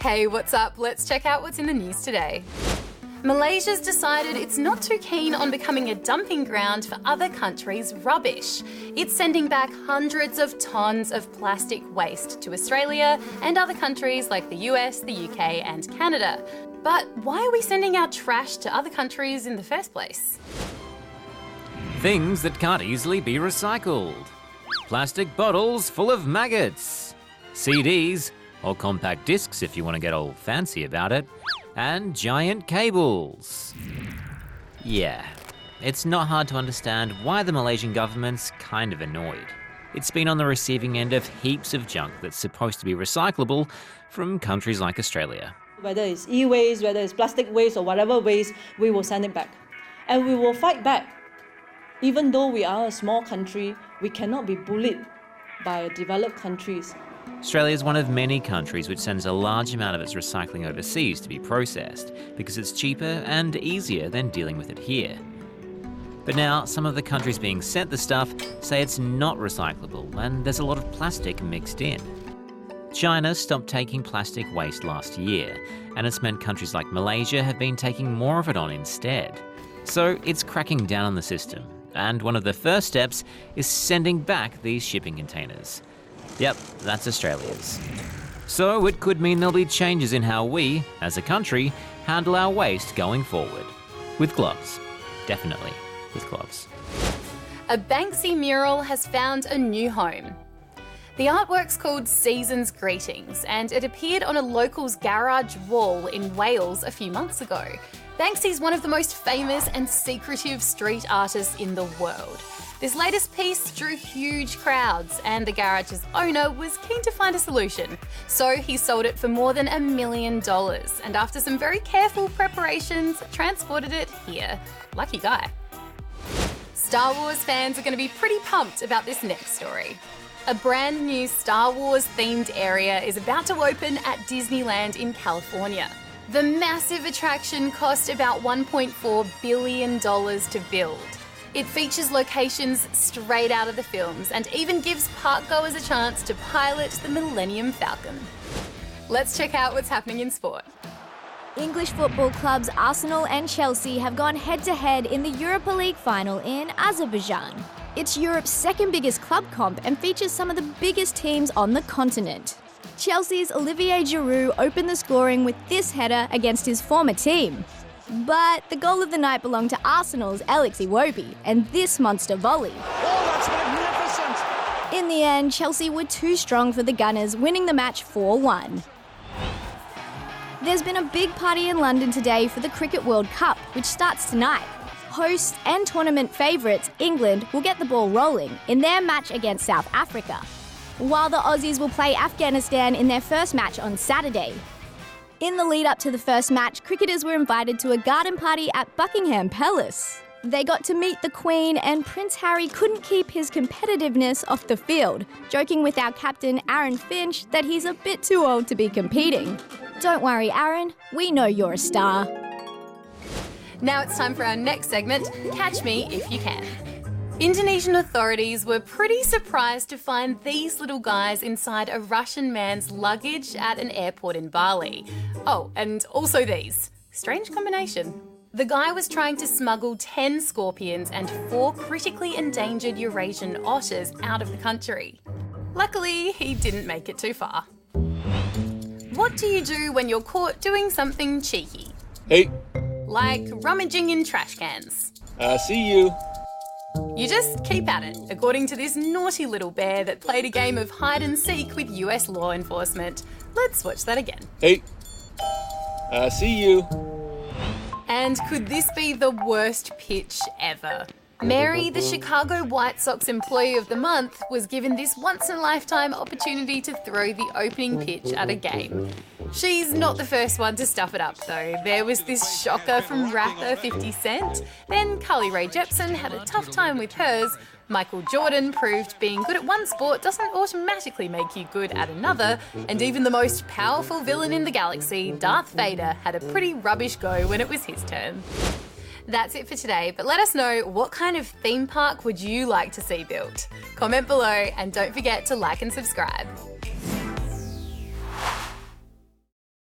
Hey, what's up? Let's check out what's in the news today. Malaysia's decided it's not too keen on becoming a dumping ground for other countries' rubbish. It's sending back hundreds of tons of plastic waste to Australia and other countries like the US, the UK and Canada. But why are we sending our trash to other countries in the first place? Things that can't easily be recycled. Plastic bottles full of maggots. CDs, or compact discs if you want to get all fancy about it. And giant cables. Yeah, it's not hard to understand why the Malaysian government's kind of annoyed. It's been on the receiving end of heaps of junk that's supposed to be recyclable from countries like Australia. Whether it's e-waste, whether it's plastic waste or whatever waste, we will send it back. And we will fight back. Even though we are a small country, we cannot be bullied by developed countries. Australia is one of many countries which sends a large amount of its recycling overseas to be processed because it's cheaper and easier than dealing with it here. But now, some of the countries being sent the stuff say it's not recyclable and there's a lot of plastic mixed in. China stopped taking plastic waste last year, and it's meant countries like Malaysia have been taking more of it on instead. So it's cracking down on the system, and one of the first steps is sending back these shipping containers. Yep, that's Australia's. So it could mean there'll be changes in how we, as a country, handle our waste going forward. With gloves. Definitely with gloves. A Banksy mural has found a new home. The artwork's called Season's Greetings, and it appeared on a local's garage wall in Wales a few months ago. Banksy's one of the most famous and secretive street artists in the world. This latest piece drew huge crowds, and the garage's owner was keen to find a solution. So he sold it for more than $1 million, and after some very careful preparations, transported it here. Lucky guy. Star Wars fans are going to be pretty pumped about this next story. A brand new Star Wars themed area is about to open at Disneyland in California. The massive attraction cost about $1.4 billion to build. It features locations straight out of the films and even gives parkgoers a chance to pilot the Millennium Falcon. Let's check out what's happening in sport. English football clubs Arsenal and Chelsea have gone head-to-head in the Europa League final in Azerbaijan. It's Europe's second biggest club comp and features some of the biggest teams on the continent. Chelsea's Olivier Giroud opened the scoring with this header against his former team. But the goal of the night belonged to Arsenal's Alex Iwobi and this monster volley. Oh, that's magnificent! In the end, Chelsea were too strong for the Gunners, winning the match 4-1. There's been a big party in London today for the Cricket World Cup, which starts tonight. Hosts and tournament favourites, England, will get the ball rolling in their match against South Africa, while the Aussies will play Afghanistan in their first match on Saturday. In the lead up to the first match, cricketers were invited to a garden party at Buckingham Palace. They got to meet the Queen, and Prince Harry couldn't keep his competitiveness off the field, joking with our captain Aaron Finch that he's a bit too old to be competing. Don't worry, Aaron, we know you're a star. Now it's time for our next segment, Catch Me If You Can. Indonesian authorities were pretty surprised to find these little guys inside a Russian man's luggage at an airport in Bali. Oh, and also these. Strange combination. The guy was trying to smuggle 10 scorpions and 4 critically endangered Eurasian otters out of the country. Luckily, he didn't make it too far. What do you do when you're caught doing something cheeky? Hey. Like rummaging in trash cans. See you. You just keep at it, according to this naughty little bear that played a game of hide and seek with US law enforcement. Let's watch that again. Hey. See you. And could this be the worst pitch ever? Mary, the Chicago White Sox Employee of the Month, was given this once-in-a-lifetime opportunity to throw the opening pitch at a game. She's not the first one to stuff it up, though. There was this shocker from rapper 50 Cent. Then Carly Rae Jepsen had a tough time with hers. Michael Jordan proved being good at one sport doesn't automatically make you good at another. And even the most powerful villain in the galaxy, Darth Vader, had a pretty rubbish go when it was his turn. That's it for today, but let us know what kind of theme park would you like to see built. Comment below and don't forget to like and subscribe.